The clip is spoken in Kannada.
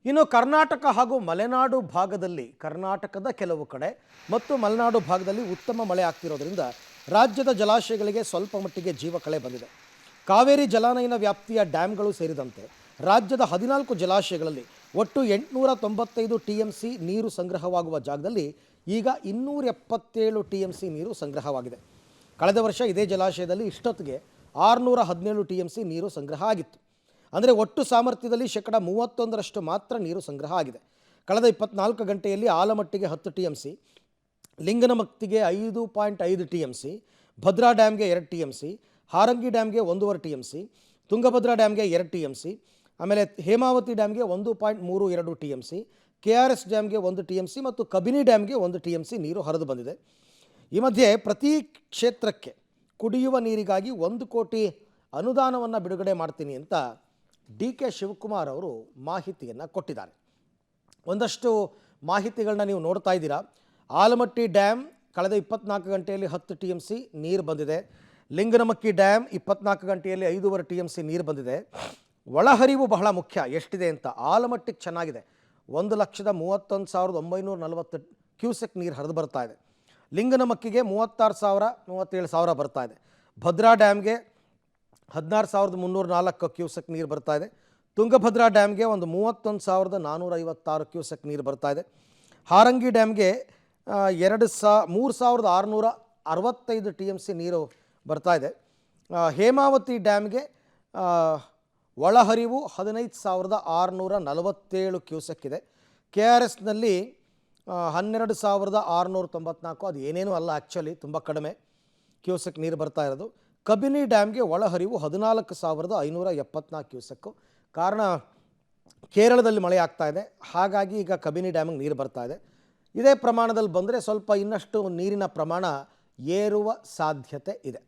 ಇನ್ನು ಕರ್ನಾಟಕ ಹಾಗೂ ಮಲೆನಾಡು ಭಾಗದಲ್ಲಿ ಕರ್ನಾಟಕದ ಕೆಲವು ಕಡೆ ಮತ್ತು ಮಲೆನಾಡು ಭಾಗದಲ್ಲಿ ಉತ್ತಮ ಮಳೆ ಆಗ್ತಿರೋದ್ರಿಂದ ರಾಜ್ಯದ ಜಲಾಶಯಗಳಿಗೆ ಸ್ವಲ್ಪ ಮಟ್ಟಿಗೆ ಜೀವಕಳೆ ಬಂದಿದೆ. ಕಾವೇರಿ ಜಲಾನಯನ ವ್ಯಾಪ್ತಿಯ ಡ್ಯಾಂಗಳು ಸೇರಿದಂತೆ ರಾಜ್ಯದ 14 ಜಲಾಶಯಗಳಲ್ಲಿ ಒಟ್ಟು 895 ಟಿಎಂಸಿ ನೀರು ಸಂಗ್ರಹವಾಗುವ ಜಾಗದಲ್ಲಿ ಈಗ 277 ಟಿಎಂಸಿ ನೀರು ಸಂಗ್ರಹವಾಗಿದೆ. ಕಳೆದ ವರ್ಷ ಇದೇ ಜಲಾಶಯದಲ್ಲಿ ಇಷ್ಟೊತ್ತಿಗೆ 617 ಟಿಎಂಸಿ ನೀರು ಸಂಗ್ರಹ ಆಗಿತ್ತು. ಅಂದರೆ ಒಟ್ಟು ಸಾಮರ್ಥ್ಯದಲ್ಲಿ 31% ಮಾತ್ರ ನೀರು ಸಂಗ್ರಹ ಆಗಿದೆ. ಕಳೆದ 24 ಗಂಟೆಯಲ್ಲಿ ಆಲಮಟ್ಟಿಗೆ 10 ಟಿಎಂಸಿ, ಲಿಂಗನಮತ್ತಿಗೆ 5.5 ಟಿಎಂಸಿ, ಭದ್ರಾ ಡ್ಯಾಮ್ಗೆ 2 ಟಿಎಂಸಿ, ಹಾರಂಗಿ ಡ್ಯಾಮ್ಗೆ 1.5 ಟಿಎಂಸಿ, ತುಂಗಭದ್ರಾ ಡ್ಯಾಮ್ಗೆ 2 ಟಿಎಂಸಿ, ಆಮೇಲೆ ಹೇಮಾವತಿ ಡ್ಯಾಮ್ಗೆ 1.32 ಟಿಎಂಸಿ, KRS ಡ್ಯಾಮ್ಗೆ 1 ಟಿಎಂಸಿ ಮತ್ತು ಕಬಿನಿ ಡ್ಯಾಮ್ಗೆ 1 ಟಿಎಂಸಿ ನೀರು ಹರಿದು ಬಂದಿದೆ. ಈ ಮಧ್ಯೆ ಪ್ರತಿ ಕ್ಷೇತ್ರಕ್ಕೆ ಕುಡಿಯುವ ನೀರಿಗಾಗಿ 1 ಕೋಟಿ ಅನುದಾನವನ್ನು ಬಿಡುಗಡೆ ಮಾಡ್ತೀನಿ ಅಂತ DK ಶಿವಕುಮಾರ್ ಅವರು ಮಾಹಿತಿಯನ್ನು ಕೊಟ್ಟಿದ್ದಾರೆ. ಒಂದಷ್ಟು ಮಾಹಿತಿಗಳನ್ನ ನೀವು ನೋಡ್ತಾ ಇದ್ದೀರಾ. ಆಲಮಟ್ಟಿ ಡ್ಯಾಮ್ ಕಳೆದ 24 ಗಂಟೆಯಲ್ಲಿ 10 ಟಿಎಂಸಿ ನೀರು ಬಂದಿದೆ. ಲಿಂಗನಮಕ್ಕಿ ಡ್ಯಾಮ್ 24 ಗಂಟೆಯಲ್ಲಿ 5.5 ಟಿಎಂಸಿ ನೀರು ಬಂದಿದೆ. ಒಳಹರಿವು ಬಹಳ ಮುಖ್ಯ, ಎಷ್ಟಿದೆ ಅಂತ. ಆಲಮಟ್ಟಿಗೆ ಚೆನ್ನಾಗಿದೆ, 1,31,940 ಕ್ಯೂಸೆಕ್ ನೀರು ಹರಿದು ಬರ್ತಾ ಇದೆ. ಲಿಂಗನಮಕ್ಕಿಗೆ 36,000-37,000 ಬರ್ತಾ ಇದೆ. ಭದ್ರಾ ಡ್ಯಾಮ್ಗೆ 16,304 ಕ್ಯೂಸೆಕ್ ನೀರು ಬರ್ತಾ ಇದೆ. ತುಂಗಭದ್ರಾ ಡ್ಯಾಮ್ಗೆ ಒಂದು 31,456 ಕ್ಯೂಸೆಕ್ ನೀರು ಬರ್ತಾ ಇದೆ. ಹಾರಂಗಿ ಡ್ಯಾಮ್ಗೆ 3,665 ಟಿಎಂಸಿ ನೀರು ಬರ್ತಾ ಇದೆ. ಹೇಮಾವತಿ ಡ್ಯಾಮ್ಗೆ ಒಳಹರಿವು 15,647 ಕ್ಯೂಸೆಕ್ ಇದೆ. KRSನಲ್ಲಿ 12,694, ಅದು ಏನೇನೂ ಅಲ್ಲ, ಆ್ಯಕ್ಚುಲಿ ತುಂಬ ಕಡಿಮೆ ಕ್ಯೂಸೆಕ್ ನೀರು ಬರ್ತಾ ಇರೋದು. ಕಬಿನಿ ಡ್ಯಾಮ್ಗೆ ಒಳಹರಿವು 14,574 ಕ್ಯೂಸೆಕ್ಕು. ಕಾರಣ ಕೇರಳದಲ್ಲಿ ಮಳೆ ಆಗ್ತಾ ಇದೆ, ಹಾಗಾಗಿ ಈಗ ಕಬಿನಿ ಡ್ಯಾಮಿಗೆ ನೀರು ಬರ್ತಾ ಇದೆ. ಇದೇ ಪ್ರಮಾಣದಲ್ಲಿ ಬಂದರೆ ಸ್ವಲ್ಪ ಇನ್ನಷ್ಟು ನೀರಿನ ಪ್ರಮಾಣ ಏರುವ ಸಾಧ್ಯತೆ ಇದೆ.